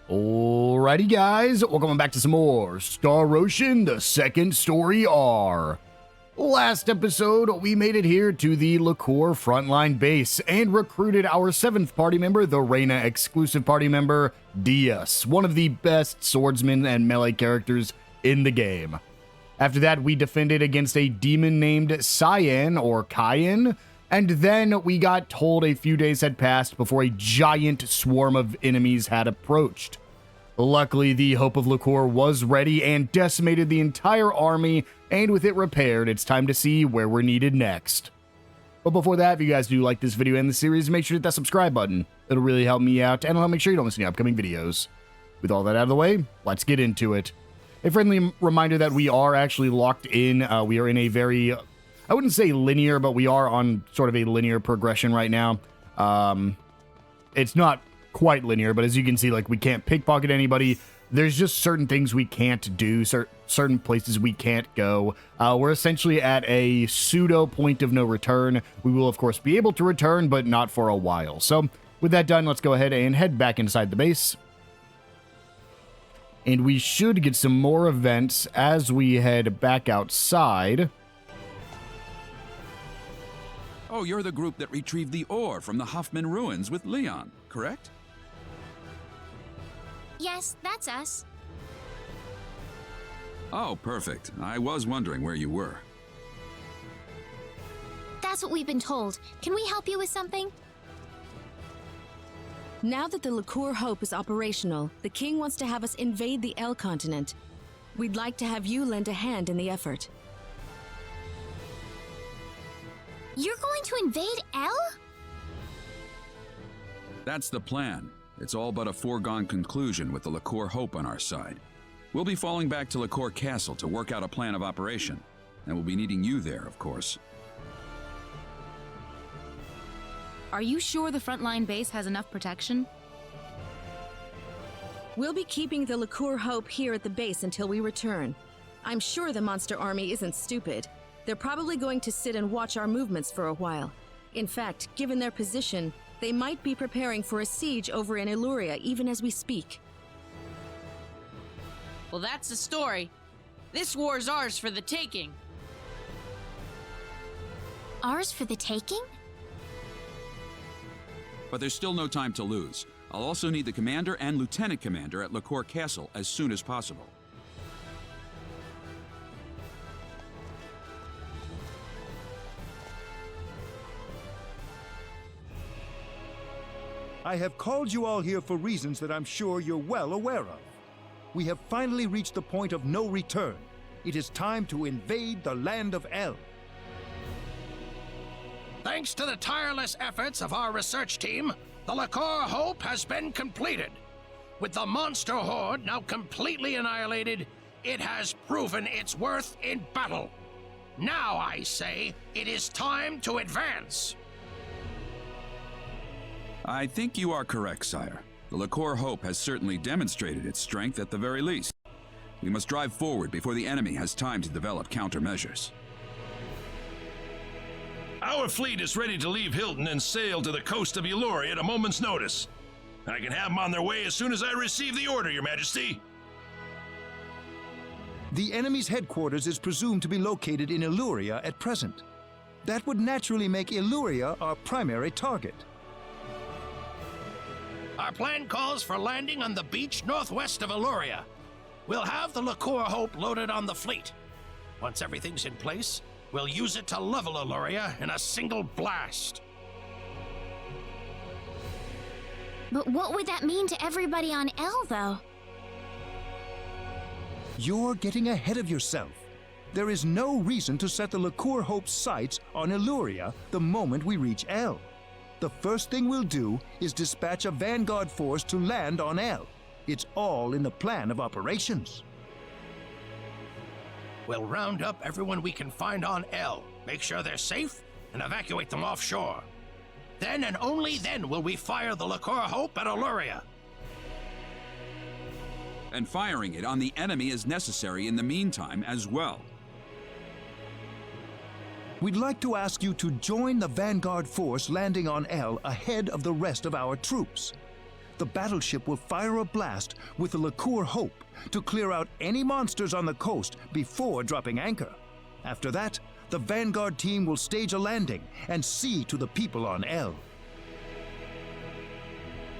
Alrighty guys, welcome back to some more Star Ocean, the second story R. Last episode, we made it here to the Liqueur frontline base and recruited our 7th party member, the Rena exclusive party member, Diaz, one of the best swordsmen and melee characters in the game. After that, we defended against a demon named Cyan, or Cayenne, and then we got told a few days had passed before a giant swarm of enemies had approached. Luckily, the Hope of Liqueur was ready and decimated the entire army, and with it repaired, it's time to see where we're needed next. But before that, if you guys do like this video and the series, make sure to hit that subscribe button. It'll really help me out, and it'll help make sure you don't miss any upcoming videos. With all that out of the way, let's get into it. A friendly reminder that we are actually locked in. We are in a very, I wouldn't say linear, but we are on sort of a linear progression right now. It's not quite linear, but as you can see, like, we can't pickpocket anybody. There's just certain things we can't do, certain places we can't go. We're essentially at a pseudo point of no return. We will, of course, be able to return, but not for a while. So with that done, let's go ahead and head back inside the base. And we should get some more events as we head back outside. Oh, you're the group that retrieved the ore from the Hoffman ruins with Leon, correct? Yes, that's us. Oh, perfect. I was wondering where you were. That's what we've been told. Can we help you with something? Now that the Liqueur Hope is operational, the King wants to have us invade the L continent. We'd like to have you lend a hand in the effort. You're going to invade L? That's the plan. It's all but a foregone conclusion with the Liqueur Hope on our side. We'll be falling back to Liqueur Castle to work out a plan of operation, and we'll be needing you there, of course. Are you sure the frontline base has enough protection? We'll be keeping the Liqueur Hope here at the base until we return. I'm sure the monster army isn't stupid. They're probably going to sit and watch our movements for a while. In fact, given their position, they might be preparing for a siege over in Illuria even as we speak. Well, that's the story. This war's ours for the taking. Ours for the taking? But there's still no time to lose. I'll also need the commander and lieutenant commander at Liqueur Castle as soon as possible. I have called you all here for reasons that I'm sure you're well aware of. We have finally reached the point of no return. It is time to invade the land of El. Thanks to the tireless efforts of our research team, the Liqueur Hope has been completed. With the monster horde now completely annihilated, it has proven its worth in battle. Now, I say, it is time to advance. I think you are correct, sire. The Liqueur Hope has certainly demonstrated its strength at the very least. We must drive forward before the enemy has time to develop countermeasures. Our fleet is ready to leave Hilton and sail to the coast of Illuria at a moment's notice. I can have them on their way as soon as I receive the order, Your Majesty. The enemy's headquarters is presumed to be located in Illuria at present. That would naturally make Illuria our primary target. Our plan calls for landing on the beach northwest of Illuria. We'll have the Liqueur Hope loaded on the fleet. Once everything's in place, we'll use it to level Illuria in a single blast. But what would that mean to everybody on L, though? You're getting ahead of yourself. There is no reason to set the Liqueur Hope's sights on Illuria the moment we reach L. The first thing we'll do is dispatch a vanguard force to land on L. It's all in the plan of operations. We'll round up everyone we can find on L, make sure they're safe, and evacuate them offshore. Then and only then will we fire the Liqueur Hope at Illuria. And firing it on the enemy is necessary in the meantime as well. We'd like to ask you to join the vanguard force landing on L ahead of the rest of our troops. the battleship will fire a blast with the Liqueur Hope to clear out any monsters on the coast before dropping anchor. After that, the Vanguard team will stage a landing and see to the people on L.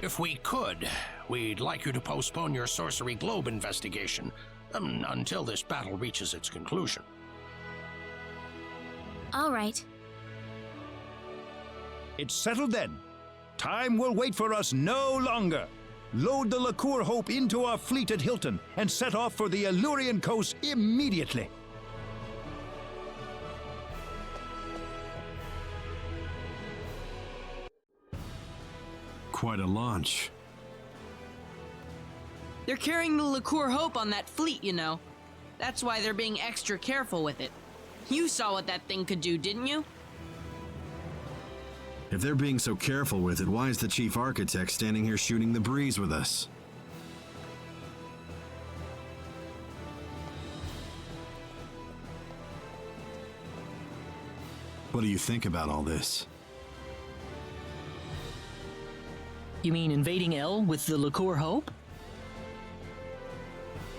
If we could, we'd like you to postpone your Sorcery Globe investigation until this battle reaches its conclusion. All right. It's settled then. Time will wait for us no longer. Load the Liqueur Hope into our fleet at Hilton and set off for the Illurian coast immediately. Quite a launch. They're carrying the Liqueur Hope on that fleet, you know. That's why they're being extra careful with it. You saw what that thing could do, didn't you? If they're being so careful with it, why is the chief architect standing here shooting the breeze with us? What do you think about all this? You mean invading L with the Liqueur Hope?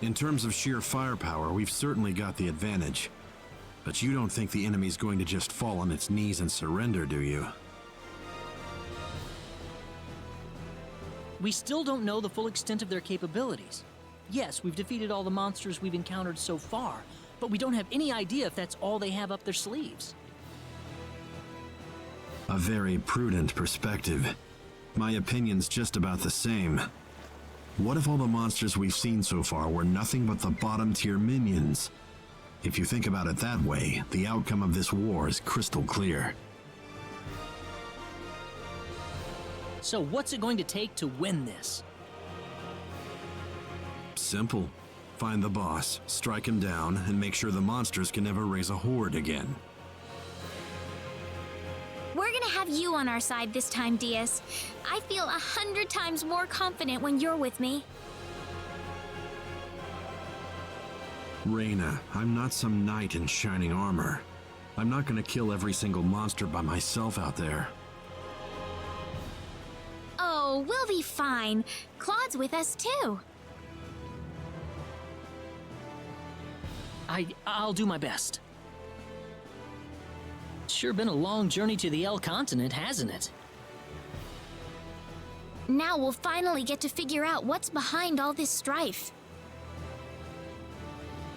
In terms of sheer firepower, we've certainly got the advantage. But you don't think the enemy's going to just fall on its knees and surrender, do you? We still don't know the full extent of their capabilities. Yes, we've defeated all the monsters we've encountered so far, but we don't have any idea if that's all they have up their sleeves. A very prudent perspective. My opinion's just about the same. What if all the monsters we've seen so far were nothing but the bottom-tier minions? If you think about it that way, the outcome of this war is crystal clear. So what's it going to take to win this? Simple. Find the boss, strike him down, and make sure the monsters can never raise a horde again. We're gonna have you on our side this time, Diaz. I feel 100 times more confident when you're with me. Rena, I'm not some knight in shining armor. I'm not gonna kill every single monster by myself out there. Oh, we'll be fine. Claude's with us too. I'll do my best. Sure been a long journey to the L continent, hasn't it? Now we'll finally get to figure out what's behind all this strife.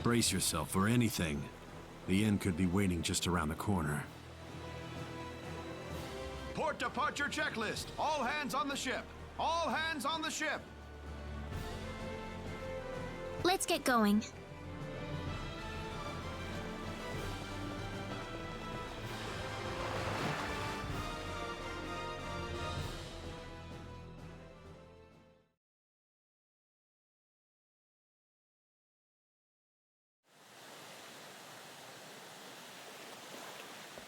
Brace yourself for anything. The end could be waiting just around the corner. Port departure checklist. All hands on the ship. All hands on the ship. Let's get going.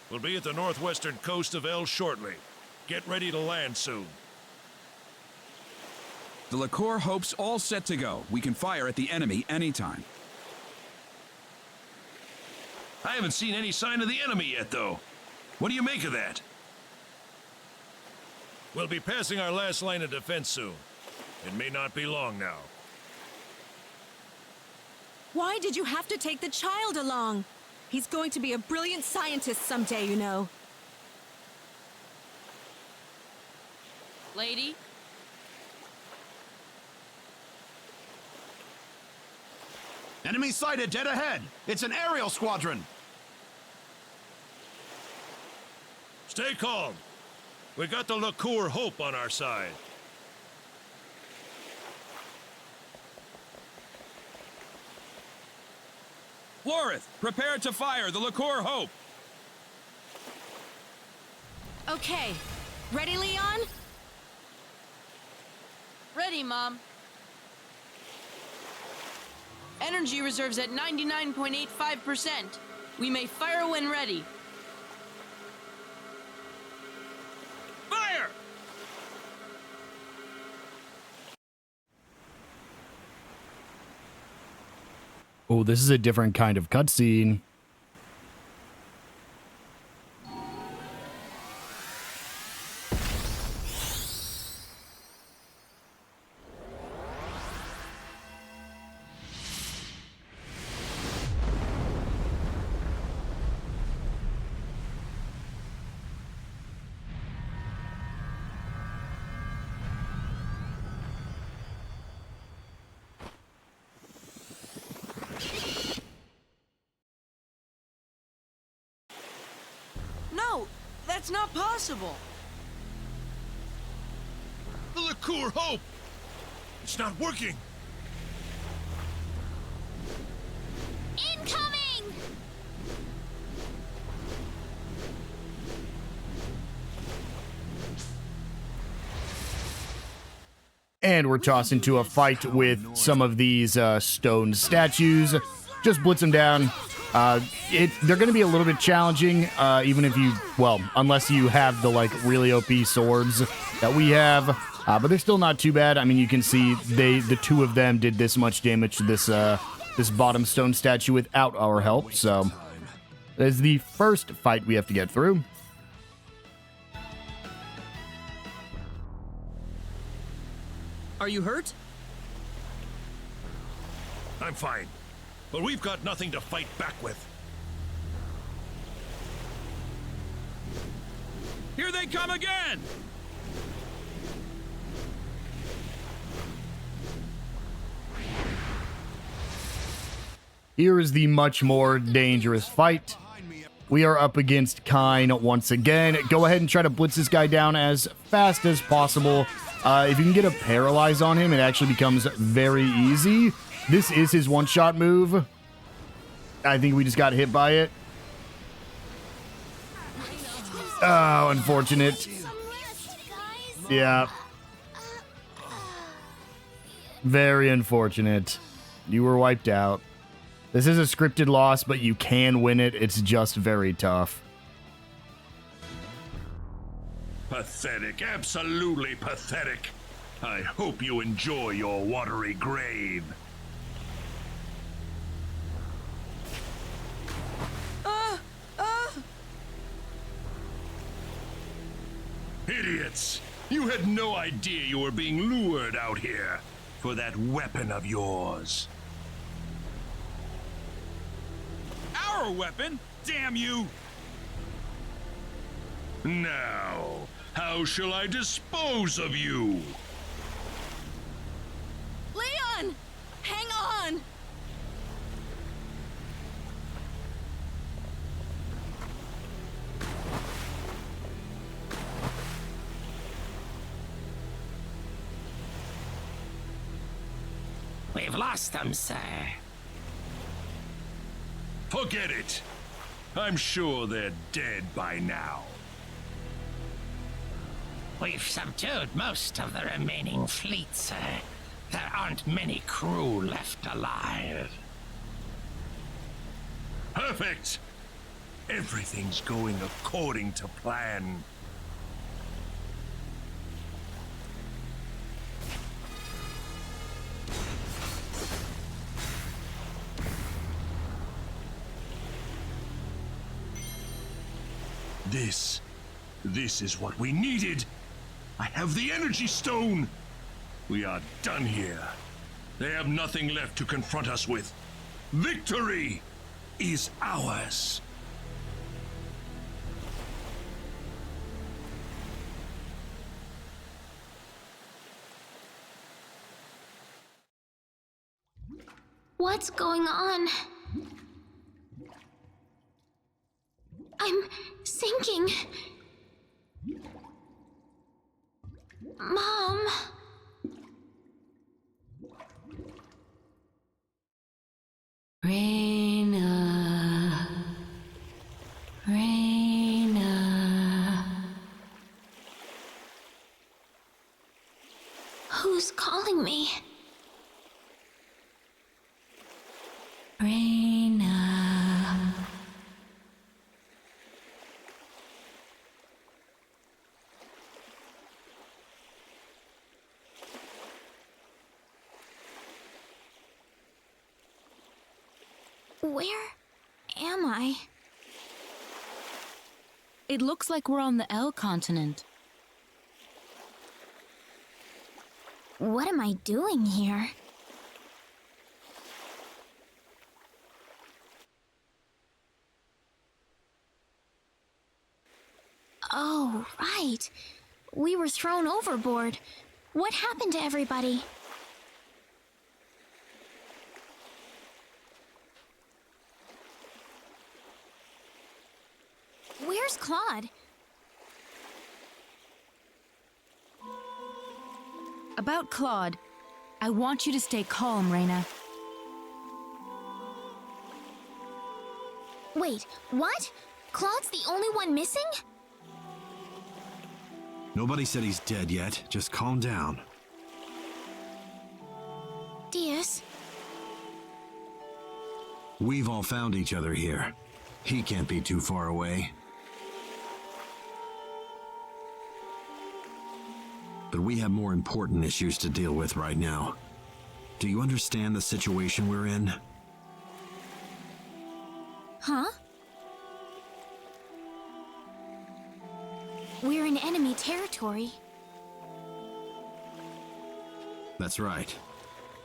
We'll be at the northwestern coast of El shortly. Get ready to land soon. The Liqueur Hope's all set to go. We can fire at the enemy anytime. I haven't seen any sign of the enemy yet, though. What do you make of that? We'll be passing our last line of defense soon. It may not be long now. Why did you have to take the child along? He's going to be a brilliant scientist someday, you know. Lady? Enemy sighted dead ahead. It's an aerial squadron. Stay calm. We got the Liqueur Hope on our side. Florith, prepare to fire the Liqueur Hope. Okay. Ready, Leon? Ready, Mom. Energy reserves at 99.85%. We may fire when ready. Fire! Oh, this is a different kind of cutscene. That's not possible. The Liqueur Hope! It's not working! Incoming! And we're tossed into a fight with some of these stone statues. Just blitz them down. They're going to be a little bit challenging, even if you, well, unless you have the like really OP swords that we have. But they're still not too bad. I mean, you can see the two of them did this much damage to this bottom stone statue without our help. So there's the first fight we have to get through. Are you hurt? I'm fine. But we've got nothing to fight back with. Here they come again! Here is the much more dangerous fight. We are up against Kine once again. Go ahead and try to blitz this guy down as fast as possible. If you can get a paralyze on him, it actually becomes very easy. This is his one-shot move. I think we just got hit by it. Oh, unfortunate. Yeah. Very unfortunate. You were wiped out. This is a scripted loss, but you can win it. It's just very tough. Pathetic. Absolutely pathetic. I hope you enjoy your watery grave. Idiots! You had no idea you were being lured out here for that weapon of yours. Our weapon? Damn you! Now, how shall I dispose of you? Leon! Hang on! We've lost them, sir. Forget it. I'm sure they're dead by now. We've subdued most of the remaining fleet, sir. There aren't many crew left alive. Perfect! Everything's going according to plan. This is what we needed. I have the energy stone. We are done here. They have nothing left to confront us with. Victory is ours. What's going on? I'm sinking. Mom. Rena. Rena. Who's calling me? Rena. Where am I? It looks like we're on the L continent. What am I doing here? Oh, right. We were thrown overboard. What happened to everybody? Where's Claude? About Claude, I want you to stay calm, Rena. Wait, what? Claude's the only one missing? Nobody said he's dead yet. Just calm down. Diaz? We've all found each other here. He can't be too far away. But we have more important issues to deal with right now. Do you understand the situation we're in? Huh? We're in enemy territory. That's right.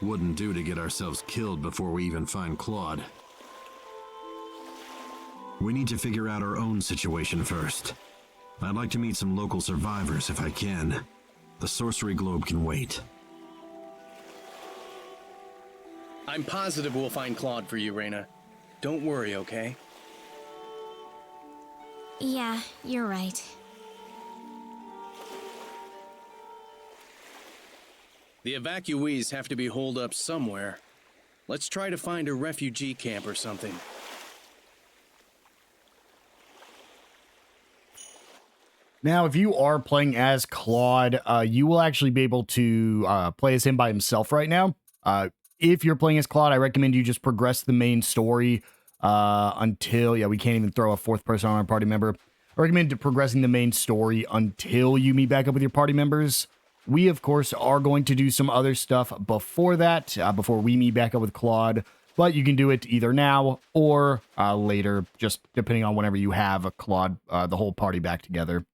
Wouldn't do to get ourselves killed before we even find Claude. We need to figure out our own situation first. I'd like to meet some local survivors if I can. The sorcery globe can wait. I'm positive we'll find Claude for you, Rena. Don't worry, okay? Yeah, you're right. The evacuees have to be holed up somewhere. Let's try to find a refugee camp or something. Now, if you are playing as Claude, you will actually be able to play as him by himself right now. If you're playing as Claude, I recommend you just progress the main story until... Yeah, we can't even throw a fourth person on our party member. I recommend progressing the main story until you meet back up with your party members. We, of course, are going to do some other stuff before that, before we meet back up with Claude. But you can do it either now or later, just depending on whenever you have a Claude, the whole party back together.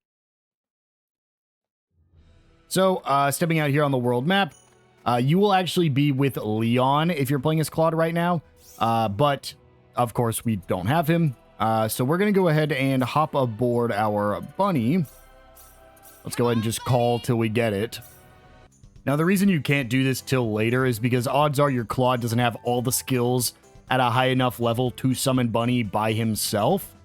So, stepping out here on the world map, you will actually be with Leon if you're playing as Claude right now. But, of course, we don't have him. So we're going to go ahead and hop aboard our bunny. Let's go ahead and just call till we get it. Now, the reason you can't do this till later is because odds are your Claude doesn't have all the skills at a high enough level to summon Bunny by himself.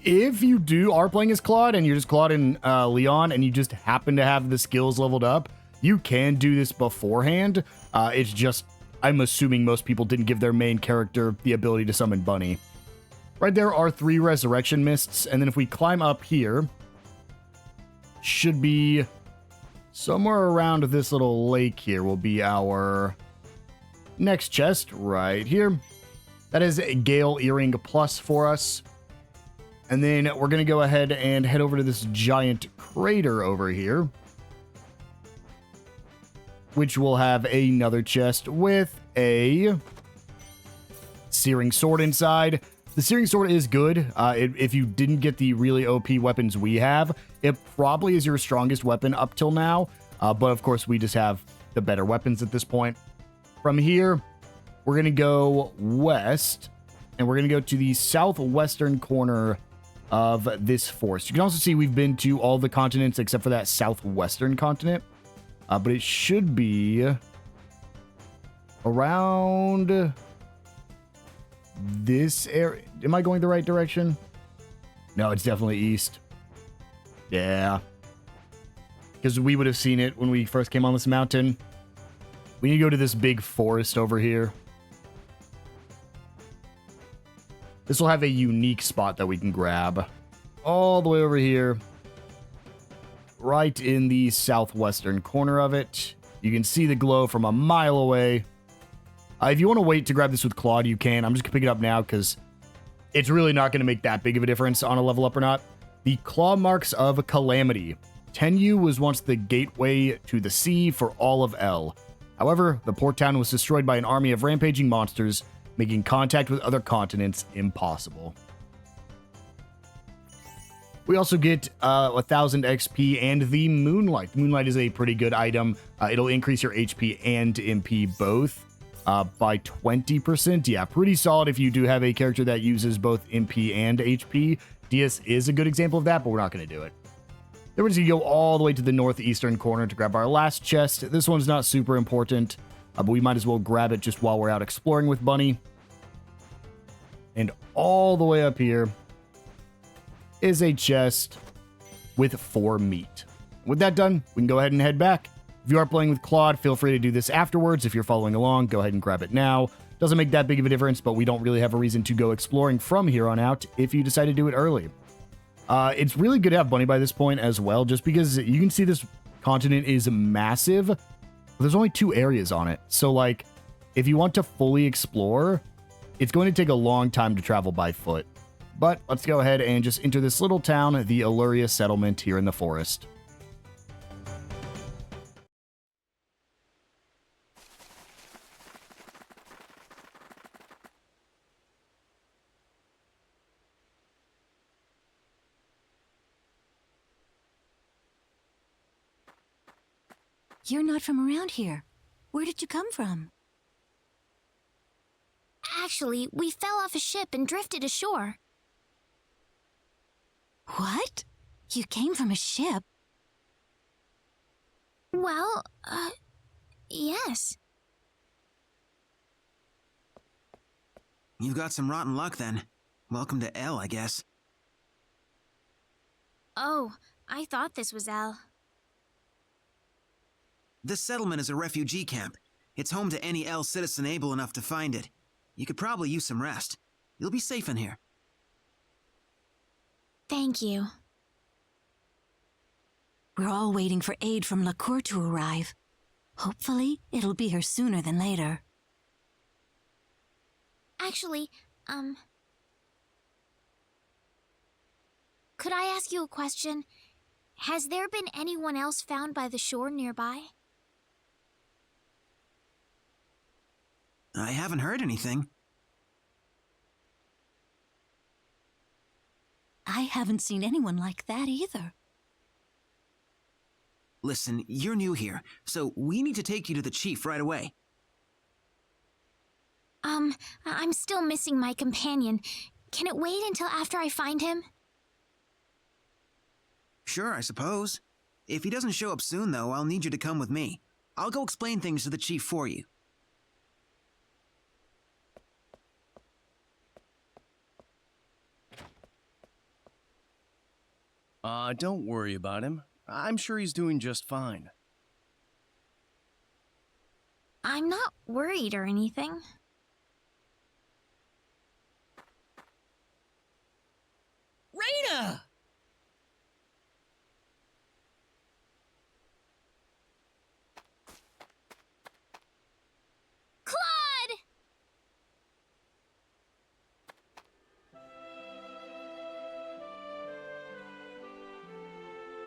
If you are playing as Claude and you're just Claude and Leon and you just happen to have the skills leveled up, you can do this beforehand. It's just, I'm assuming most people didn't give their main character the ability to summon Bunny. Right there are 3 resurrection mists, and then if we climb up here, should be somewhere around this little lake here will be our next chest right here. That is a Gale Earring Plus for us. And then we're going to go ahead and head over to this giant crater over here, which will have another chest with a Searing Sword inside. The Searing Sword is good. If you didn't get the really OP weapons we have, it probably is your strongest weapon up till now. But of course, we just have the better weapons at this point. From here, we're going to go west, and we're going to go to the southwestern corner of this forest. You can also see we've been to all the continents except for that southwestern continent. But it should be around this area. Am I going the right direction? No, it's definitely east. Yeah. Because we would have seen it when we first came on this mountain. We need to go to this big forest over here. This will have a unique spot that we can grab. All the way over here. Right in the southwestern corner of it. You can see the glow from a mile away. If you want to wait to grab this with Claude, you can. I'm just going to pick it up now because it's really not going to make that big of a difference on a level up or not. The Claw Marks of Calamity. Tenyu was once the gateway to the sea for all of El. However, the port town was destroyed by an army of rampaging monsters, making contact with other continents impossible. We also get 1,000 XP and the Moonlight. Moonlight is a pretty good item. It'll increase your HP and MP both by 20%. Yeah, pretty solid if you do have a character that uses both MP and HP. DS is a good example of that, but we're not going to do it. Then we're just going to go all the way to the northeastern corner to grab our last chest. This one's not super important, but we might as well grab it just while we're out exploring with Bunny. And all the way up here is a chest with 4 meat. With that done, we can go ahead and head back. If you are playing with Claude, feel free to do this afterwards. If you're following along, go ahead and grab it now. Doesn't make that big of a difference, but we don't really have a reason to go exploring from here on out if you decide to do it early. It's really good to have Bunny by this point as well, just because you can see this continent is massive. There's only 2 areas on it. So, like, if you want to fully explore, it's going to take a long time to travel by foot. But let's go ahead and just enter this little town, the Illyria settlement here in the forest. You're not from around here. Where did you come from? Actually, we fell off a ship and drifted ashore. What? You came from a ship? Well, yes. You've got some rotten luck then. Welcome to L, I guess. Oh, I thought this was L. This settlement is a refugee camp. It's home to any L citizen able enough to find it. You could probably use some rest. You'll be safe in here. Thank you. We're all waiting for aid from LaCour to arrive. Hopefully, it'll be here sooner than later. Actually, could I ask you a question? Has there been anyone else found by the shore nearby? I haven't heard anything. I haven't seen anyone like that either. Listen, you're new here, so we need to take you to the chief right away. I'm still missing my companion. Can it wait until after I find him? Sure, I suppose. If he doesn't show up soon, though, I'll need you to come with me. I'll go explain things to the chief for you. Don't worry about him. I'm sure he's doing just fine. I'm not worried or anything. Rena! Claude!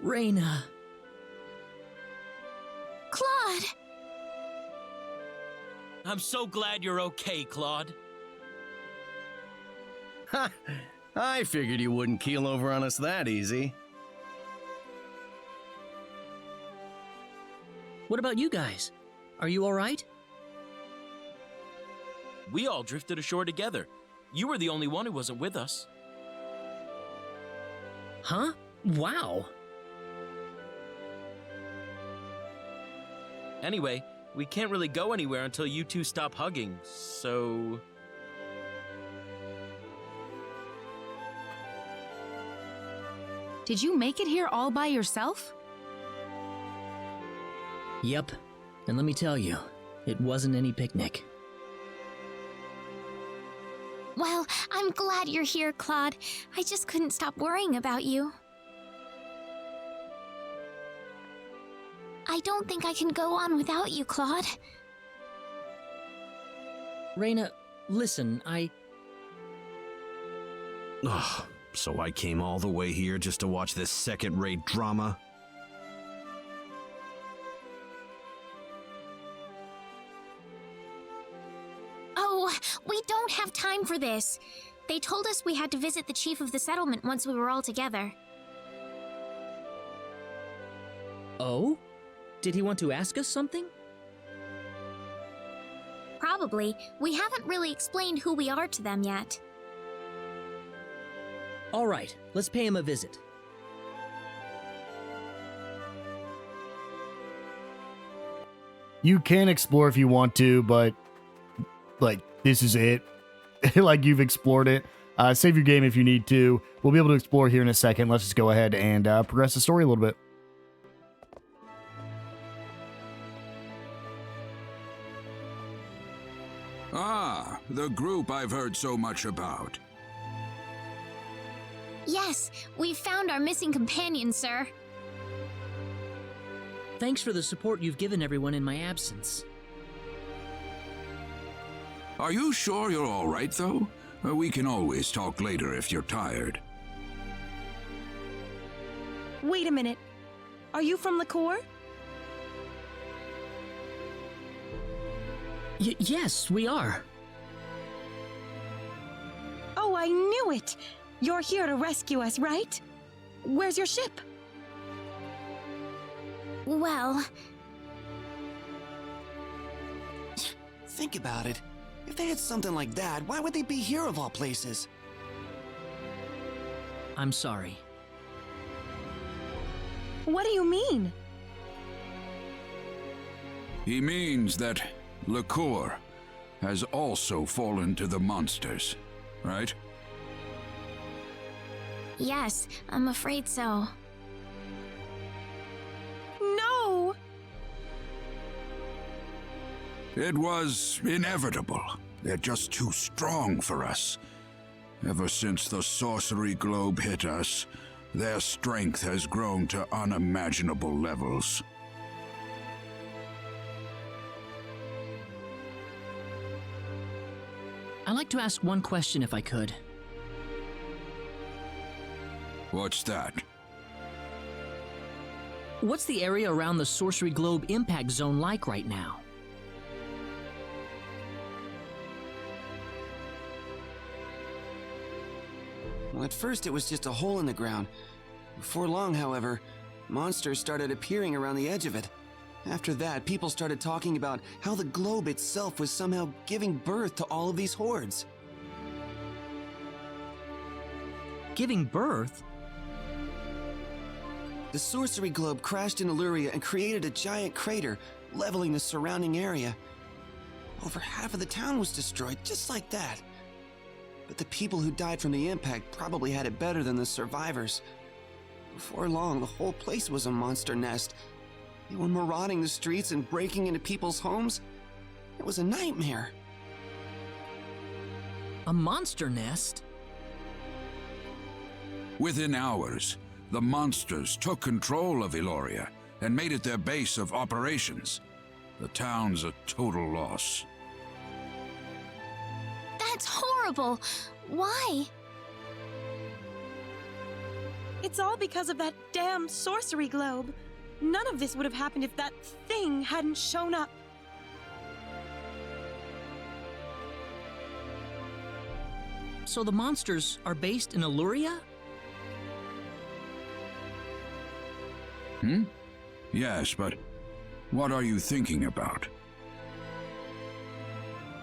Rena. Claude! I'm so glad you're okay, Claude. Ha! I figured you wouldn't keel over on us that easy. What about you guys? Are you all right? We all drifted ashore together. You were the only one who wasn't with us. Huh? Wow. Anyway, we can't really go anywhere until you two stop hugging, so... Did you make it here all by yourself? Yep. And let me tell you, it wasn't any picnic. Well, I'm glad you're here, Claude. I just couldn't stop worrying about you. I don't think I can go on without you, Claude. Rena, listen, Ugh, so I came all the way here just to watch this second-rate drama? Oh, we don't have time for this. They told us we had to visit the chief of the settlement once we were all together. Oh? Did he want to ask us something? Probably. We haven't really explained who we are to them yet. All right, let's pay him a visit. You can explore if you want to, but, like, this is it. Like, you've explored it. Save your game if you need to. We'll be able to explore here in a second. Let's just go ahead and progress the story a little bit. Ah, the group I've heard so much about. Yes, we've found our missing companion, sir. Thanks for the support you've given everyone in my absence. Are you sure you're all right, though? We can always talk later if you're tired. Wait a minute. Are you from Liquor? Yes, we are. Oh, I knew it! You're here to rescue us, right? Where's your ship? Well... Think about it. If they had something like that, why would they be here of all places? I'm sorry. What do you mean? He means that Liquor has also fallen to the monsters, right? Yes, I'm afraid so. No! It was inevitable. They're just too strong for us. Ever since the sorcery globe hit us, their strength has grown to unimaginable levels. I'd like to ask one question if I could. What's that? What's the area around the sorcery globe impact zone like right now? Well, at first it was just a hole in the ground. Before long, however, monsters started appearing around the edge of it. After that, people started talking about how the globe itself was somehow giving birth to all of these hordes. Giving birth? The sorcery globe crashed in Illyria and created a giant crater, leveling the surrounding area. Over half of the town was destroyed, just like that. But the people who died from the impact probably had it better than the survivors. Before long, the whole place was a monster nest. They were marauding the streets and breaking into people's homes. It was a nightmare. A monster nest? Within hours, the monsters took control of Illyria and made it their base of operations. The town's a total loss. That's horrible! Why? It's all because of that damn sorcery globe. None of this would have happened if that thing hadn't shown up. So the monsters are based in Illyria? Yes, but what are you thinking about?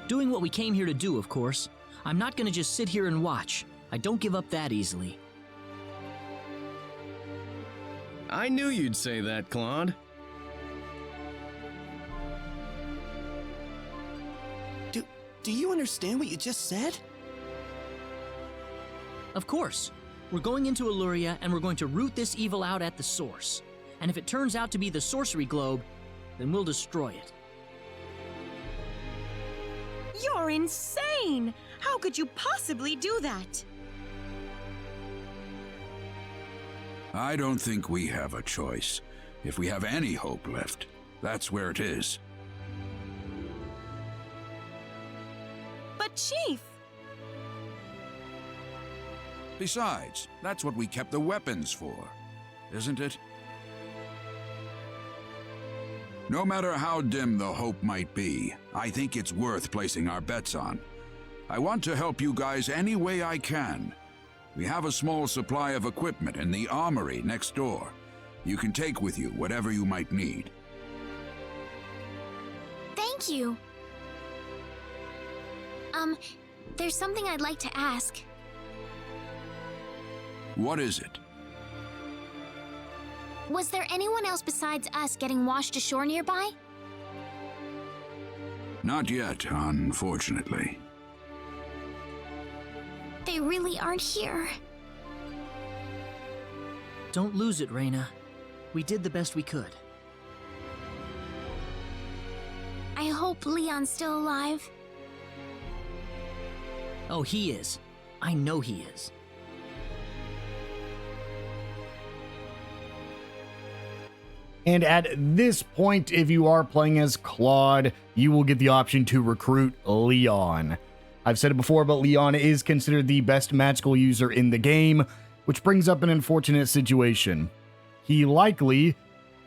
Doing what we came here to do, of course. I'm not gonna just sit here and watch. I don't give up that easily. I knew you'd say that, Claude. Do you understand what you just said? Of course. We're going into Illyria and we're going to root this evil out at the source. And if it turns out to be the sorcery globe, then we'll destroy it. You're insane! How could you possibly do that? I don't think we have a choice. If we have any hope left, that's where it is. But Chief! Besides, that's what we kept the weapons for, isn't it? No matter how dim the hope might be, I think it's worth placing our bets on. I want to help you guys any way I can. We have a small supply of equipment in the armory next door. You can take with you whatever you might need. Thank you. There's something I'd like to ask. What is it? Was there anyone else besides us getting washed ashore nearby? Not yet, unfortunately. They really aren't here. Don't lose it, Rena. We did the best we could. I hope Leon's still alive. Oh, he is. I know he is. And at this point, if you are playing as Claude, you will get the option to recruit Leon. I've said it before, but Leon is considered the best magical user in the game, which brings up an unfortunate situation. He likely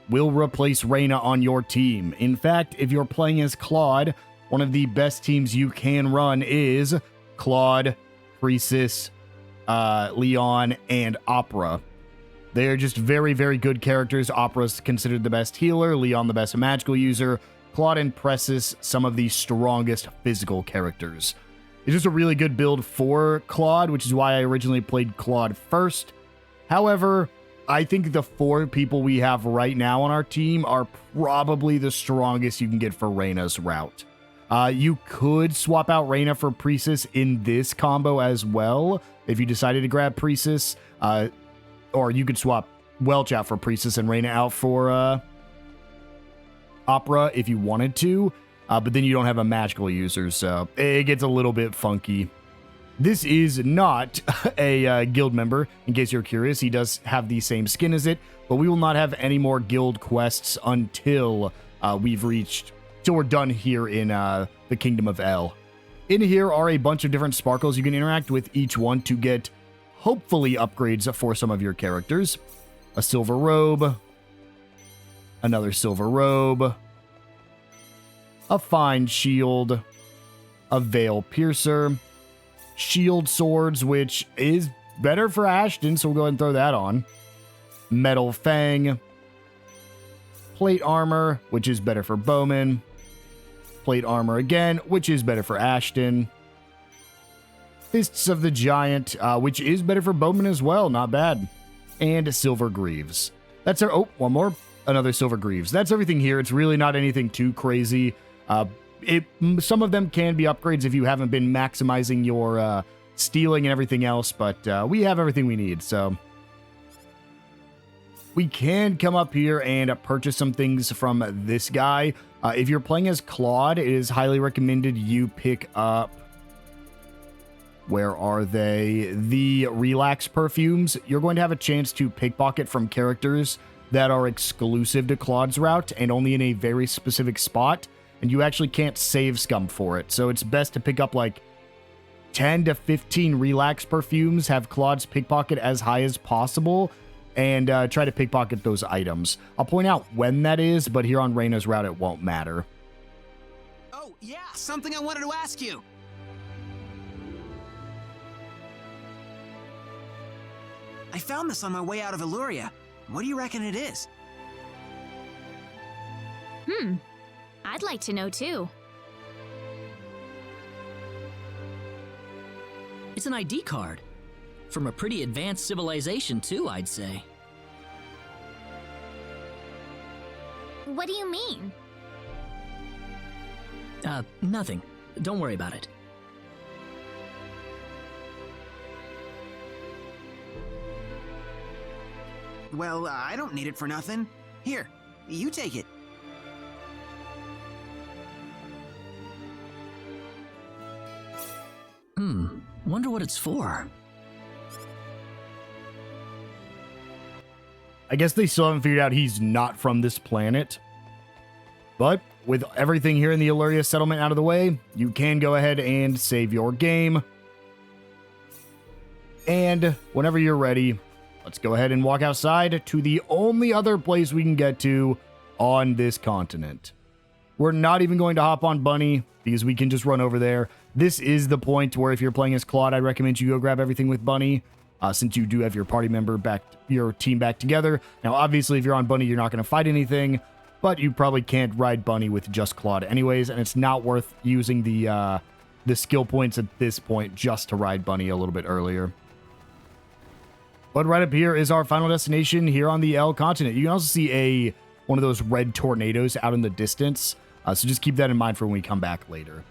will replace Rena on your team. In fact, if you're playing as Claude, one of the best teams you can run is Claude, Priestess, Leon, and Opera. They're just very, very good characters. Opera's considered the best healer, Leon the best magical user, Claude and Priestess some of the strongest physical characters. It's just a really good build for Claude, which is why I originally played Claude first. However, I think the 4 people we have right now on our team are probably the strongest you can get for Rena's route. You could swap out Rena for Priestess in this combo as well, if you decided to grab Priestess. Or you could swap Welch out for Priestess and Rena out for Opera if you wanted to. But then you don't have a magical user, so it gets a little bit funky. This is not a guild member, in case you're curious. He does have the same skin as it, but we will not have any more guild quests until we're done here in the Kingdom of El. In here are a bunch of different sparkles you can interact with each one to get, hopefully, upgrades for some of your characters. A silver robe, another silver robe, a fine shield, a veil piercer, shield swords, which is better for Ashton, so we'll go ahead and throw that on. Metal fang, plate armor, which is better for Bowman, plate armor again, which is better for Ashton. Fists of the Giant, which is better for Bowman as well, not bad. And Silver Greaves. That's our, one more, another Silver Greaves. That's everything here. It's really not anything too crazy. Some of them can be upgrades if you haven't been maximizing your stealing and everything else, but we have everything we need, so. We can come up here and purchase some things from this guy. If you're playing as Claude, it is highly recommended you pick up, where are they? The Relax perfumes. You're going to have a chance to pickpocket from characters that are exclusive to Claude's route and only in a very specific spot, and you actually can't save scum for it. So it's best to pick up like 10 to 15 Relax perfumes, have Claude's pickpocket as high as possible, and try to pickpocket those items. I'll point out when that is, but here on Rena's route, it won't matter. Oh, yeah, something I wanted to ask you. I found this on my way out of Illuria. What do you reckon it is? I'd like to know too. It's an ID card. From a pretty advanced civilization too, I'd say. What do you mean? Nothing. Don't worry about it. Well, I don't need it for nothing. Here, you take it. Wonder what it's for. I guess they still haven't figured out he's not from this planet. But with everything here in the Illuria settlement out of the way, you can go ahead and save your game. And whenever you're ready, let's go ahead and walk outside to the only other place we can get to on this continent. We're not even going to hop on Bunny because we can just run over there. This is the point where if you're playing as Claude, I recommend you go grab everything with Bunny, since you do have your party member back, your team back together. Now, obviously, if you're on Bunny, you're not going to fight anything, but you probably can't ride Bunny with just Claude anyways, and it's not worth using the skill points at this point just to ride Bunny a little bit earlier. But right up here is our final destination here on the El continent. You can also see one of those red tornadoes out in the distance, so just keep that in mind for when we come back later.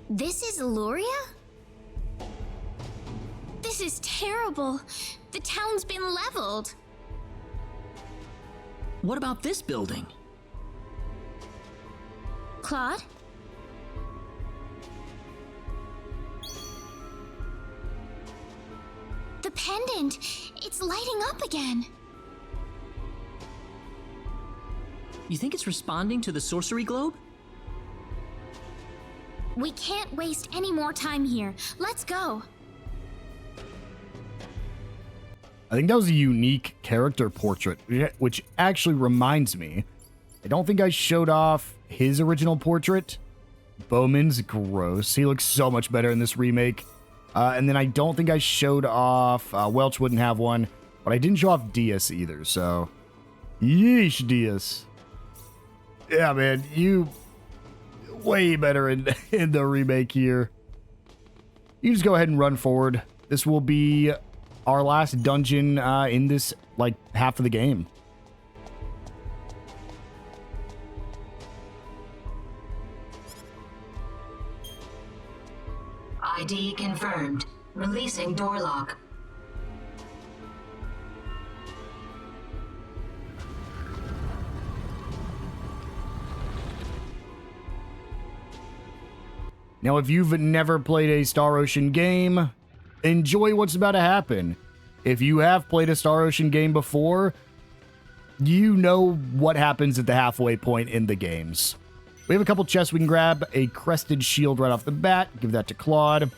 This is Illuria? This is terrible. The town's been leveled. What about this building? Claude? pendant. It's lighting up again. You think it's responding to the sorcery globe? We can't waste any more time here. Let's go. I think that was a unique character portrait, which actually reminds me, I don't think I showed off his original portrait. Bowman's gross. He looks so much better in this remake. And then I don't think I showed off, Welch wouldn't have one, but I didn't show off Diaz either, so. Yeesh, Diaz. Yeah, man, you way better in the remake here. You just go ahead and run forward. This will be our last dungeon in this, like, half of the game. ID confirmed. Releasing door lock. Now, if you've never played a Star Ocean game, enjoy what's about to happen. If you have played a Star Ocean game before, you know what happens at the halfway point in the games. We have a couple chests we can grab. A crested shield right off the bat. Give that to Claude.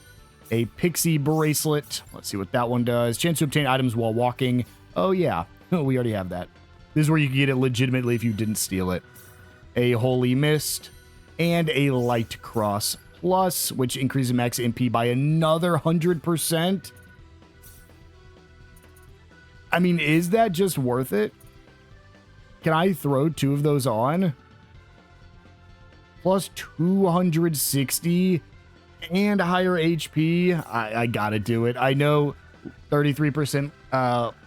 A pixie bracelet. Let's see what that one does. Chance to obtain items while walking. Oh, yeah. We already have that. This is where you can get it legitimately if you didn't steal it. A holy mist. And a light cross plus, which increases max MP by another 100%. I mean, is that just worth it? Can I throw 2 of those on? Plus 260 and higher HP. I gotta do it. I know 33%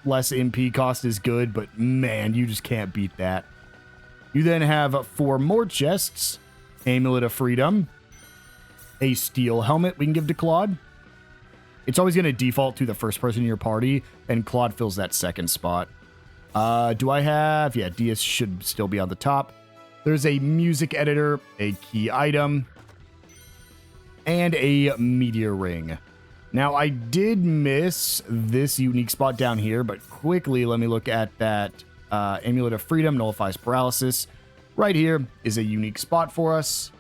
less MP cost is good, but man, you just can't beat that. You then have 4 more chests. Amulet of Freedom. A steel helmet we can give to Claude. It's always going to default to the first person in your party, and Claude fills that second spot. Do I have... Yeah, Diaz should still be on the top. There's a music editor, a key item, and a meteor ring. Now, I did miss this unique spot down here, but quickly let me look at that Amulet of Freedom, nullifies paralysis. Right here is a unique spot for us.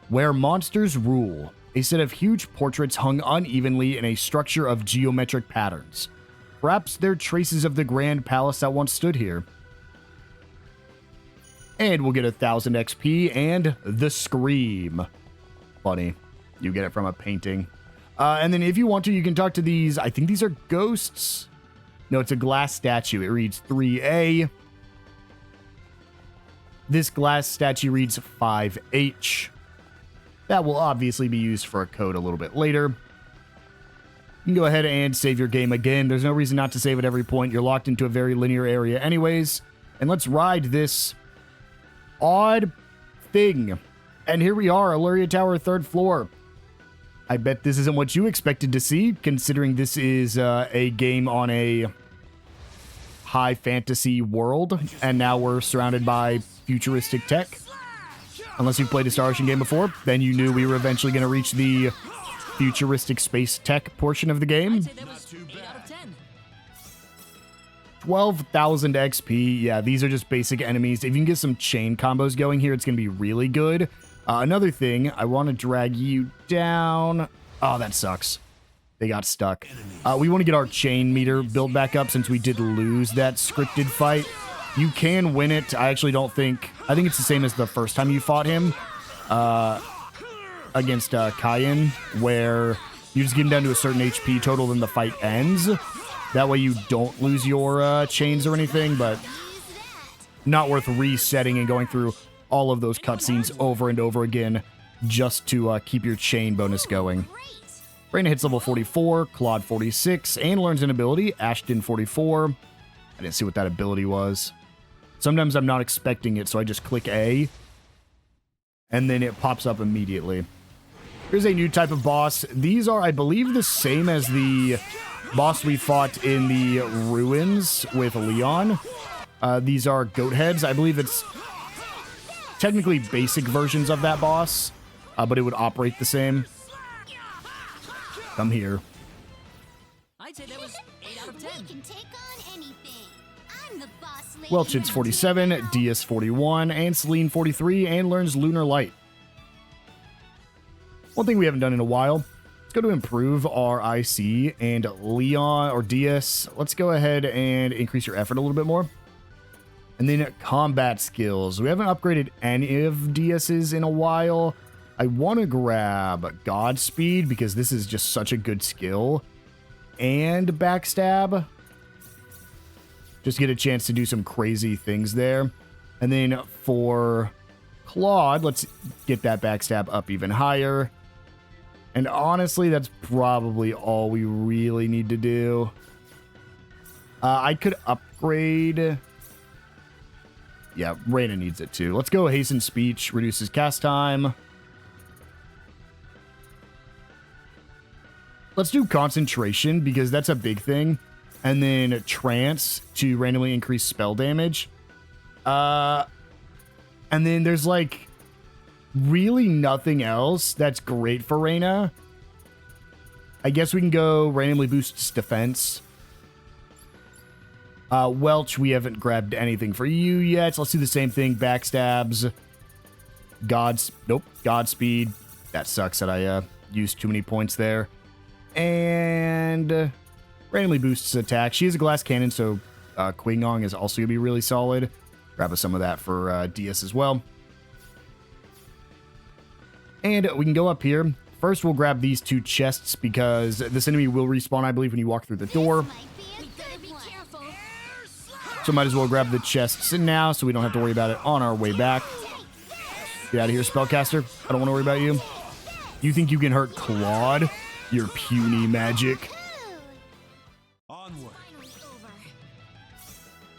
Where monsters rule. A set of huge portraits hung unevenly in a structure of geometric patterns. Perhaps they're traces of the grand palace that once stood here. And we'll get 1,000 XP and the Scream. Funny. You get it from a painting. And then if you want to, you can talk to these. I think these are ghosts. No, it's a glass statue. It reads 3A. This glass statue reads 5H. That will obviously be used for a code a little bit later. You can go ahead and save your game again. There's no reason not to save at every point. You're locked into a very linear area anyways. And let's ride this odd thing. And here we are, Illyria Tower, 3rd floor. I bet this isn't what you expected to see, considering this is a game on a high fantasy world. And now we're surrounded by futuristic tech. Unless you've played a Star Ocean game before, then you knew we were eventually going to reach the futuristic space tech portion of the game. 12,000 XP. Yeah, these are just basic enemies. If you can get some chain combos going here, it's going to be really good. Another thing, I want to drag you down. Oh, that sucks. They got stuck. We want to get our chain meter built back up since we did lose that scripted fight. You can win it. I actually don't think... I think it's the same as the first time you fought him against Kayan, where you just get him down to a certain HP total, then the fight ends. That way you don't lose your chains or anything, but not worth resetting and going through all of those cutscenes over and over again just to keep your chain bonus going. Rena hits level 44, Claude 46, and learns an ability, Ashton 44. I didn't see what that ability was. Sometimes I'm not expecting it, so I just click A, and then it pops up immediately. Here's a new type of boss. These are, I believe, the same as the boss we fought in the ruins with Leon. These are goat heads. I believe it's technically basic versions of that boss, but it would operate the same. Come here. I'd say that was 8 out of 10. We can take on anything. I'm the boss lady. Welch hits 47, DS 41, and Celine 43, and learns Lunar Light. One thing we haven't done in a while, let's go to improve our IC, and Leon or DS, let's go ahead and increase your effort a little bit more. And then combat skills. We haven't upgraded any of DS's in a while. I want to grab Godspeed because this is just such a good skill. And Backstab. Just get a chance to do some crazy things there. And then for Claude, let's get that Backstab up even higher. And honestly, that's probably all we really need to do. I could upgrade... Yeah, Rena needs it too. Let's go Hasten Speech, reduces cast time. Let's do Concentration because that's a big thing. And then Trance to randomly increase spell damage. And then there's like really nothing else that's great for Rena. I guess we can go randomly boosts defense. Welch, we haven't grabbed anything for you yet. So let's do the same thing. Backstabs. Godspeed. That sucks that I used too many points there. And randomly boosts attack. She has a glass cannon, so Quingong is also going to be really solid. Grab us some of that for DS as well. And we can go up here. First, we'll grab these 2 chests because this enemy will respawn, I believe, when you walk through the door. So might as well grab the chests now so we don't have to worry about it on our way back. Get out of here, Spellcaster. I don't want to worry about you. You think you can hurt Claude? Your puny magic. Onward.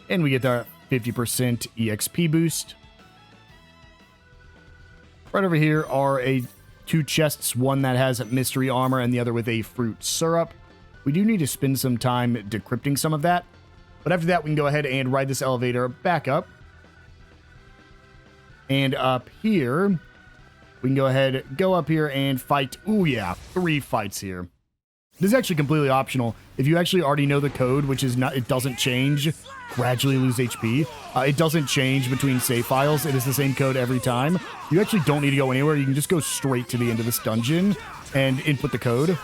And we get our 50% EXP boost. Right over here are 2 chests, one that has mystery armor and the other with a fruit syrup. We do need to spend some time decrypting some of that. But after that, we can go ahead and ride this elevator back up. And up here, we can go ahead, go up here and fight. Ooh, yeah, 3 fights here. This is actually completely optional. If you actually already know the code, which is not, it doesn't change, gradually lose HP. It doesn't change between save files. It is the same code every time. You actually don't need to go anywhere. You can just go straight to the end of this dungeon and input the code.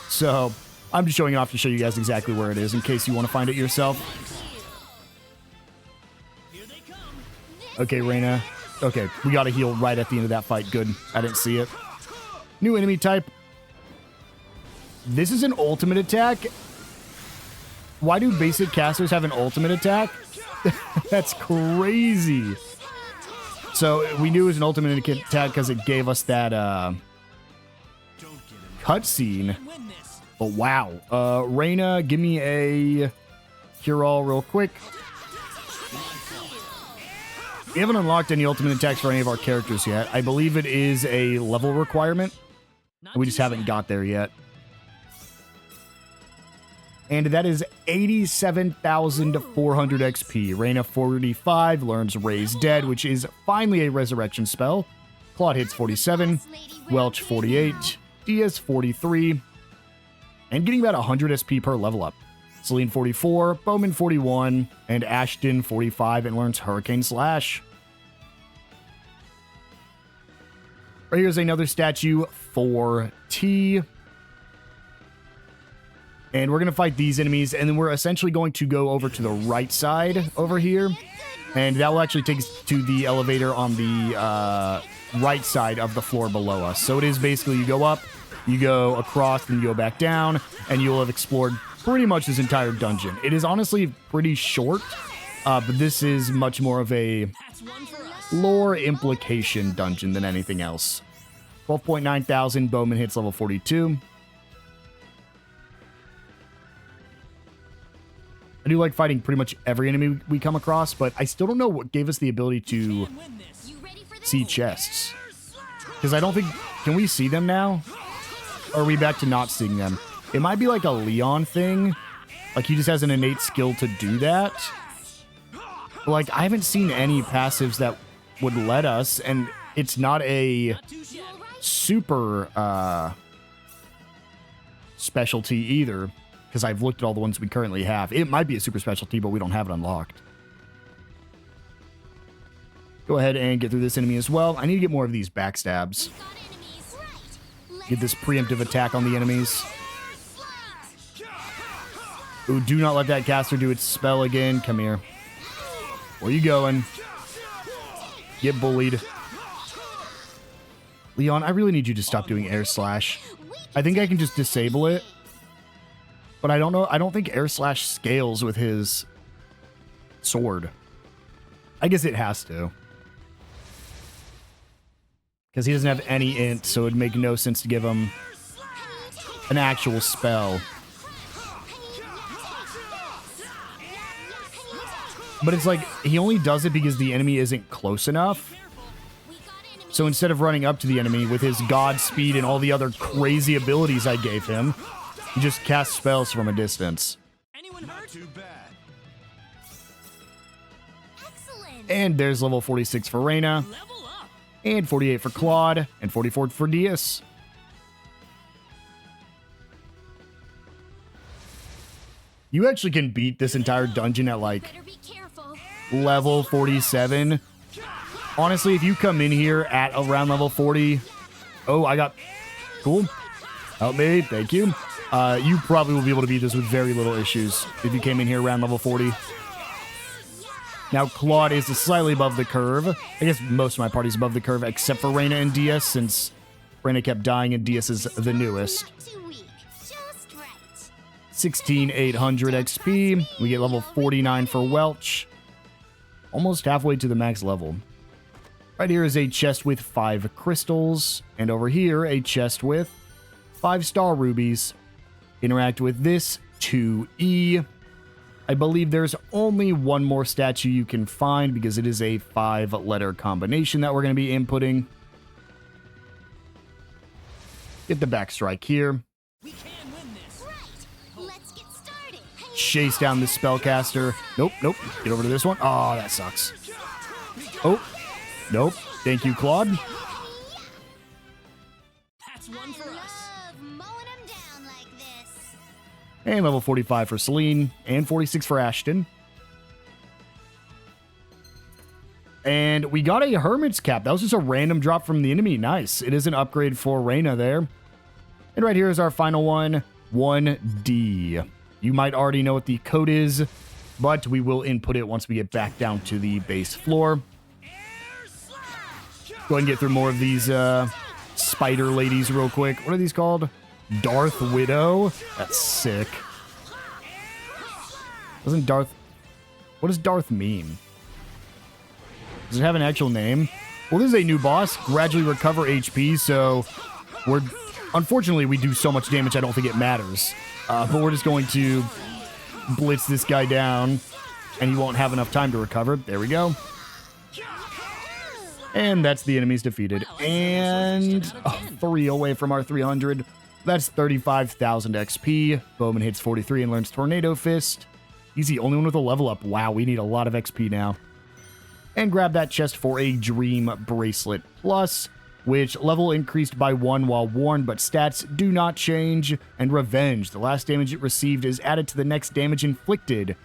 So I'm just showing it off to show you guys exactly where it is in case you want to find it yourself. Okay, Rena. Okay, we got to heal right at the end of that fight. Good. I didn't see it. New enemy type. This is an ultimate attack. Why do basic casters have an ultimate attack? That's crazy. So we knew it was an ultimate attack because it gave us that cutscene. But wow. Rena, give me a cure-all real quick. We haven't unlocked any ultimate attacks for any of our characters yet. I believe it is a level requirement. We just haven't got there yet. And that is 87,400 XP. Rena 45 learns Raise Dead, which is finally a resurrection spell. Claude hits 47. Welch 48. DS 43. And getting about 100 SP per level up. Celine 44, Bowman 41, and Ashton 45 and learns Hurricane Slash. Right here's another statue for T. And we're going to fight these enemies, and then we're essentially going to go over to the right side over here. And that will actually take us to the elevator on the right side of the floor below us. So it is basically you go up, you go across, and you go back down, and you'll have explored pretty much this entire dungeon. It is honestly pretty short, but this is much more of a lore implication dungeon than anything else. 12.9 thousand, Bowman hits level 42. I do like fighting pretty much every enemy we come across, but I still don't know what gave us the ability to see chests. Because I don't think... Can we see them now? Or are we back to not seeing them? It might be like a Leon thing. Like he just has an innate skill to do that. But like I haven't seen any passives that would let us, and it's not a super specialty either. because I've looked at all the ones we currently have. It might be a super specialty, but we don't have it unlocked. Go ahead and get through this enemy as well. I need to get more of these backstabs. Get this preemptive attack on the enemies. Ooh, do not let that caster do its spell again. Come here. Where you going? Get bullied. Leon, I really need you to stop doing air slash. I think I can just disable it. But I don't know. I don't think air slash scales with his sword. I guess it has to. Because he doesn't have any int, so it would make no sense to give him an actual spell. But it's like, he only does it because the enemy isn't close enough. So instead of running up to the enemy with his god speed and all the other crazy abilities I gave him, he just casts spells from a distance. Not too bad. And there's level 46 for Rena. And 48 for Claude. And 44 for Diaz. You actually can beat this entire dungeon at like level 47. Honestly, if you come in here at around level 40... Oh, I got... Cool. Help me. Thank you. You probably will be able to beat this with very little issues if you came in here around level 40. Now, Claude is slightly above the curve. I guess most of my party's above the curve, except for Rena and Diaz, since Rena kept dying and Diaz is the newest. 16,800 XP. We get level 49 for Welch. Almost halfway to the max level. Right here is a chest with 5 crystals. And over here, a chest with 5 star rubies. Interact with this 2E. I believe there's only one more statue you can find because it is a 5-letter combination that we're going to be inputting. Get the backstrike here. We can win this. Right. Let's get started. Chase down this spellcaster. Nope, nope. Get over to this one. Oh, that sucks. Oh, nope. Thank you, Claude. That's one for us. Mowing them down like this. And level 45 for Celine. And 46 for Ashton. And we got a Hermit's Cap. That was just a random drop from the enemy. Nice. It is an upgrade for Rena there. And right here is our final one. 1D. You might already know what the code is, but we will input it once we get back down to the base floor. Go ahead and get through more of these spider ladies real quick. What are these called? Darth Widow? That's sick. Doesn't Darth... What does Darth mean? Does it have an actual name? Well, this is a new boss. Gradually recover HP, so we're... Unfortunately, we do so much damage, I don't think it matters. But we're just going to blitz this guy down, and he won't have enough time to recover. There we go. And that's the enemies defeated. And 3 away from our 300. That's 35,000 XP. Bowman hits 43 and learns Tornado Fist. He's the only one with a level up. Wow, we need a lot of XP now. And grab that chest for a Dream Bracelet Plus, which level increased by 1 while worn, but stats do not change. And Revenge, the last damage it received, is added to the next damage inflicted.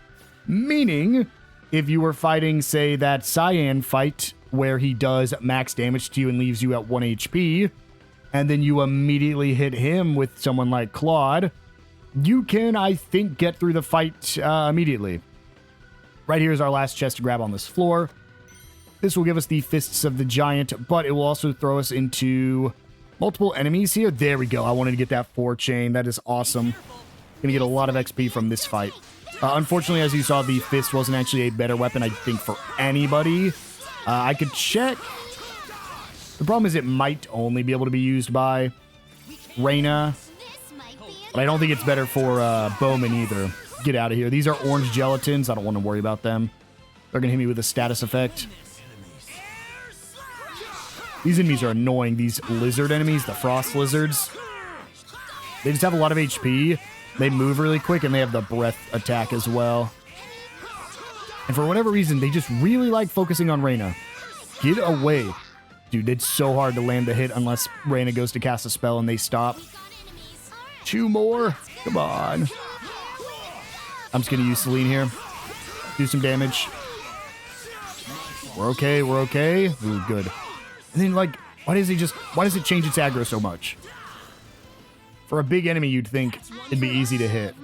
Meaning, if you were fighting, say, that Cyan fight, where he does max damage to you and leaves you at 1 HP, and then you immediately hit him with someone like Claude, you can, I think, get through the fight immediately. Right here is our last chest to grab on this floor. This will give us the Fists of the Giant, but it will also throw us into multiple enemies here. There we go. I wanted to get that 4 chain. That is awesome. Gonna get a lot of XP from this fight. Unfortunately, as you saw, the Fist wasn't actually a better weapon, I think, for anybody. I could check. The problem is it might only be able to be used by Rena. But I don't think it's better for Bowman either. Get out of here. These are orange gelatins. I don't want to worry about them. They're going to hit me with a status effect. These enemies are annoying. These lizard enemies, the frost lizards. They just have a lot of HP. They move really quick, and they have the breath attack as well. And for whatever reason, they just really like focusing on Rena. Get away. Dude, it's so hard to land the hit unless Rena goes to cast a spell and they stop. 2 more. Come on. I'm just going to use Celine here. Do some damage. We're okay. We're okay. Ooh, good. And then, like, why does it change its aggro so much? For a big enemy, you'd think it'd be easy to hit.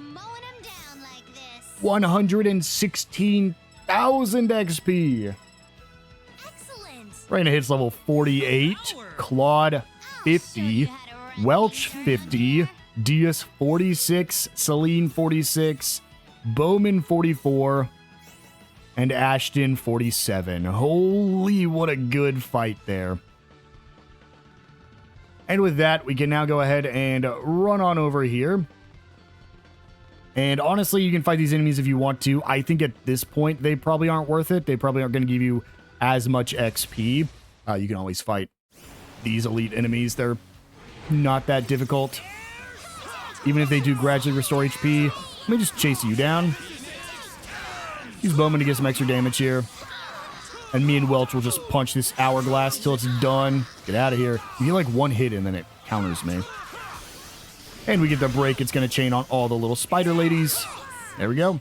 116,000 XP. Rena hits level 48. Claude 50. Welch 50. Diaz 46. Celine 46. Bowman 44. And Ashton 47. Holy, what a good fight there. And with that, we can now go ahead and run on over here. And honestly, you can fight these enemies if you want to. I think at this point, they probably aren't worth it. They probably aren't going to give you as much XP. You can always fight these elite enemies. They're not that difficult. Even if they do gradually restore HP, let me just chase you down. Use Bowman to get some extra damage here. And me and Welch will just punch this hourglass till it's done. Get out of here. You get like one hit and then it counters me. And we get the break. It's going to chain on all the little spider ladies. There we go.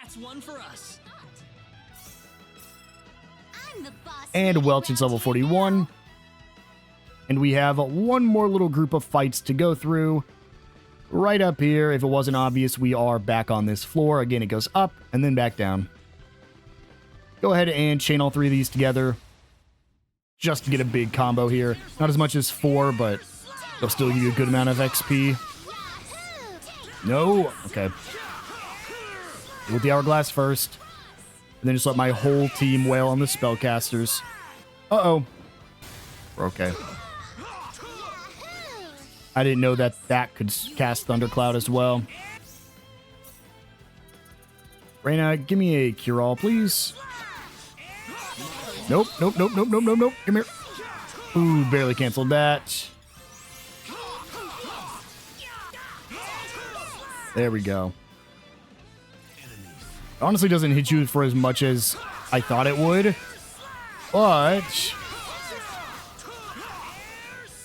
That's one for us. And Welch is level 41. And we have one more little group of fights to go through. Right up here, if it wasn't obvious, we are back on this floor. Again, it goes up and then back down. Go ahead and chain all three of these together just to get a big combo here. Not as much as 4, but they'll still give you a good amount of XP. No? Okay. With the hourglass first. And then just let my whole team wail on the spellcasters. Uh-oh. We're okay. I didn't know that that could cast Thundercloud as well. Rena, give me a cure-all, please. Nope, nope, nope, nope, nope, nope, nope. Come here. Ooh, barely canceled that. There we go. Honestly, doesn't hit you for as much as I thought it would. But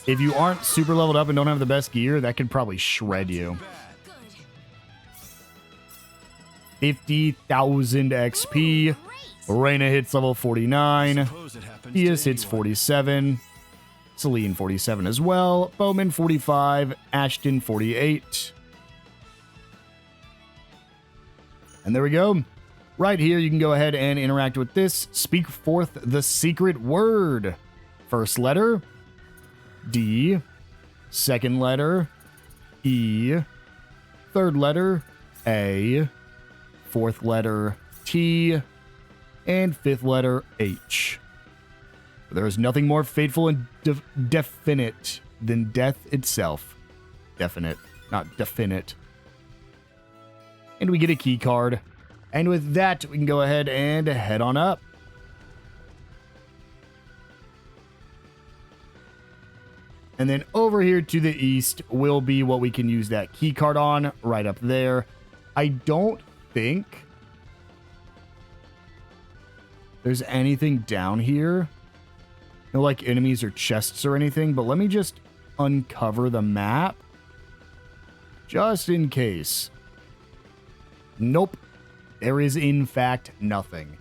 if you aren't super leveled up and don't have the best gear, that could probably shred you. 50,000 XP. Rena hits level 49. Diaz hits 47. Celine 47 as well. Bowman 45. Ashton 48. And there we go. Right here, you can go ahead and interact with this. Speak forth the secret word. First letter, D. Second letter, E. Third letter, A. Fourth letter, T. And fifth letter, H. There is nothing more fateful and definite than death itself. Definite, not definite. And we get a key card. And with that, we can go ahead and head on up. And then over here to the east will be what we can use that key card on, right up there. I don't think there's anything down here. No, like, enemies or chests or anything, but let me just uncover the map. Just in case. Nope. There is, in fact, nothing.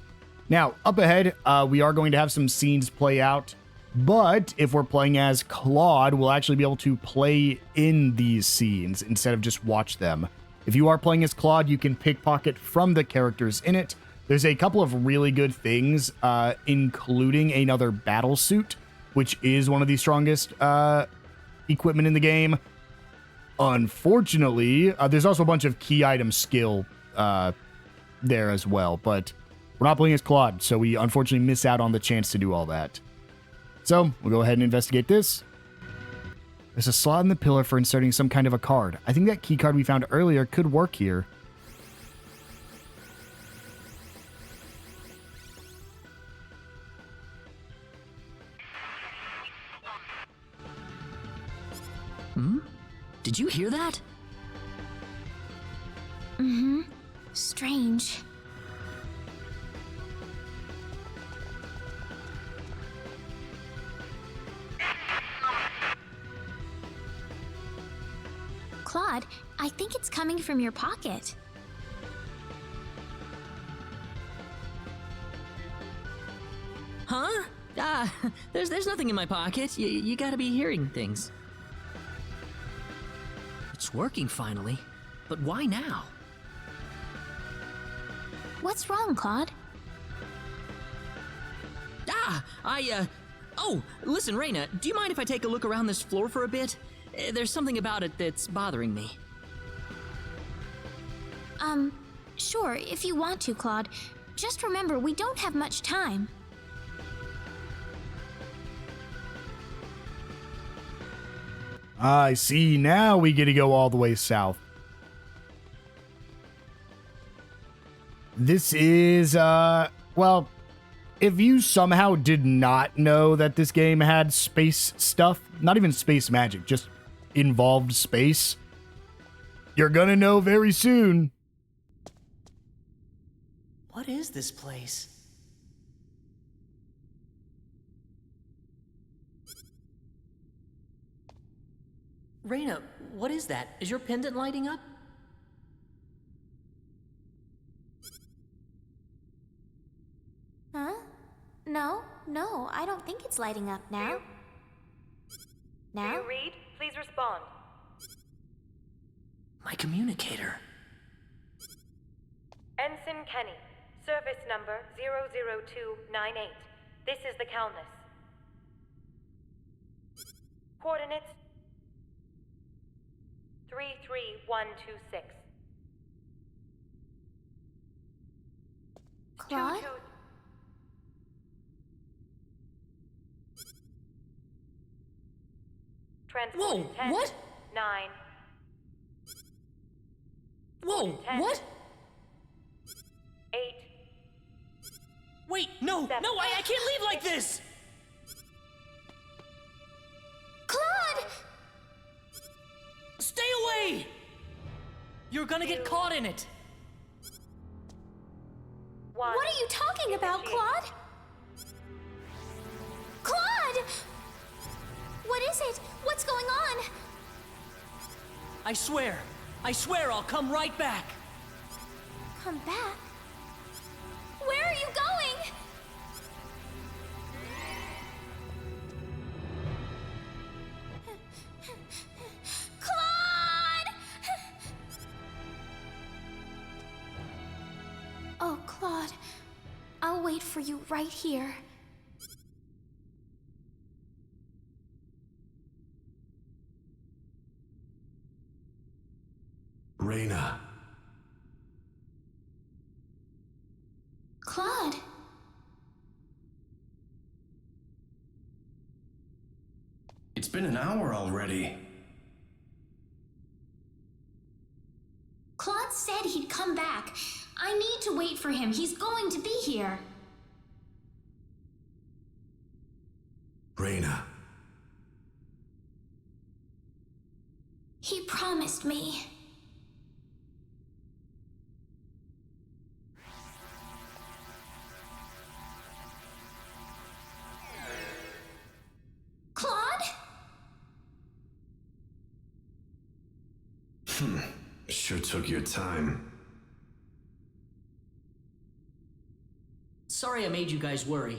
Now, up ahead, we are going to have some scenes play out, but if we're playing as Claude, we'll actually be able to play in these scenes instead of just watch them. If you are playing as Claude, you can pickpocket from the characters in it. There's a couple of really good things, including another battle suit, which is one of the strongest equipment in the game. Unfortunately, there's also a bunch of key item skill there as well, but we're not playing as Claude, so we unfortunately miss out on the chance to do all that. So, we'll go ahead and investigate this. There's a slot in the pillar for inserting some kind of a card. I think that key card we found earlier could work here. Hmm? Did you hear that? Mm-hmm. Strange. Claude, I think it's coming from your pocket. Huh? There's nothing in my pocket. You gotta be hearing things. It's working finally, but why now? What's wrong, Claude? Oh, listen, Rena, do you mind if I take a look around this floor for a bit? There's something about it that's bothering me. Sure, if you want to, Claude. Just remember, we don't have much time. I see, now we get to go all the way south. This is, well, if you somehow did not know that this game had space stuff, not even space magic, just involved space, you're gonna know very soon. What is this place? Rena, what is that? Is your pendant lighting up? Huh? No, I don't think it's lighting up now. Now? Do you read? Please respond. My communicator. Ensign Kenny, service number 00298. This is the Calnus. Coordinates 33126. Claude? Whoa, what? 9. Whoa, 10, what? 8. Wait, no, I can't leave like this! Claude! Stay away! You're gonna get caught in it. What are you talking about, Claude? Claude! What is it? What's going on? I swear I'll come right back. Come back? Where are you going? Claude! Oh, Claude. I'll wait for you right here. Rena. Claude. It's been an hour already. Claude said he'd come back. I need to wait for him. He's going to be here. Rena. He promised me. Claude? Sure took your time. Sorry I made you guys worry.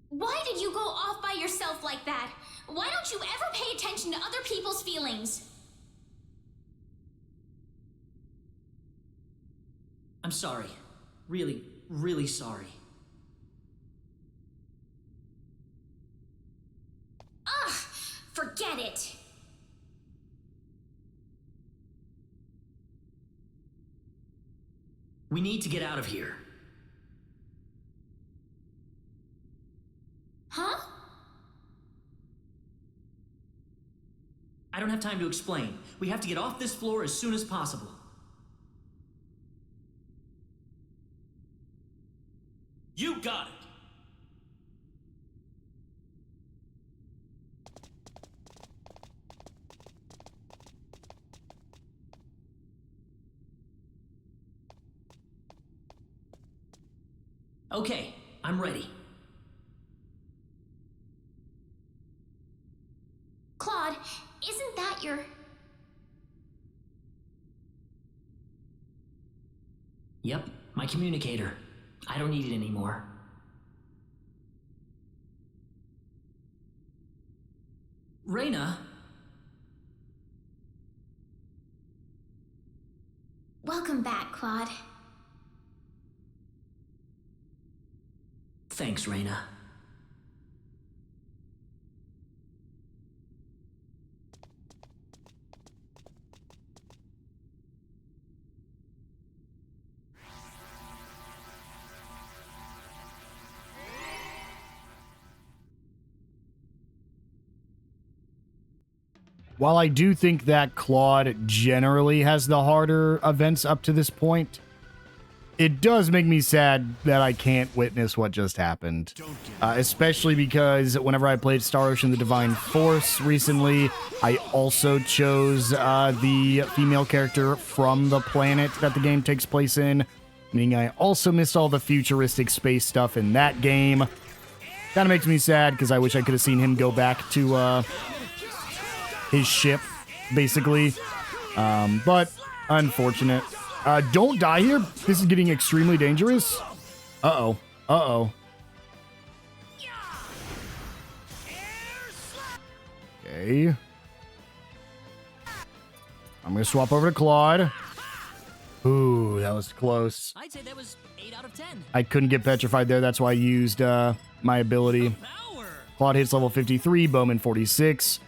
Why did you go off by yourself like that? Why don't you ever pay attention to other people's feelings? I'm sorry. Really, really sorry. Ugh! Forget it! We need to get out of here. Huh? I don't have time to explain. We have to get off this floor as soon as possible. You got it! Okay, I'm ready. Claude, isn't that your... Yep, my communicator. I don't need it anymore. Rena? Welcome back, Claude. Thanks, Rena. While I do think that Claude generally has the harder events up to this point, it does make me sad that I can't witness what just happened. Especially because whenever I played Star Ocean: The Divine Force recently, I also chose the female character from the planet that the game takes place in, meaning I also missed all the futuristic space stuff in that game. Kind of makes me sad because I wish I could have seen him go back to his ship, basically. But unfortunate. Don't die here. This is getting extremely dangerous. Uh-oh. Uh-oh. Okay. I'm gonna swap over to Claude. Ooh, that was close. I'd say that was 8 out of 10. I couldn't get petrified there. That's why I used my ability. Claude hits level 53, Bowman 46.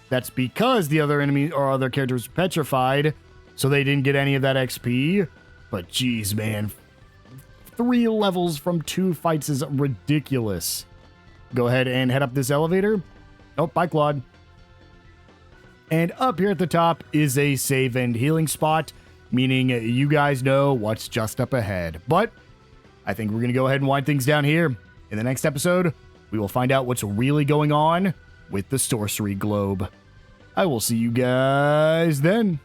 That's because the other enemy or other characters petrified, so they didn't get any of that XP. But geez, man. 3 levels from 2 fights is ridiculous. Go ahead and head up this elevator. Oh, bye, Claude. And up here at the top is a save and healing spot, meaning you guys know what's just up ahead. But I think we're going to go ahead and wind things down here. In the next episode, we will find out what's really going on with the sorcery globe. I will see you guys then.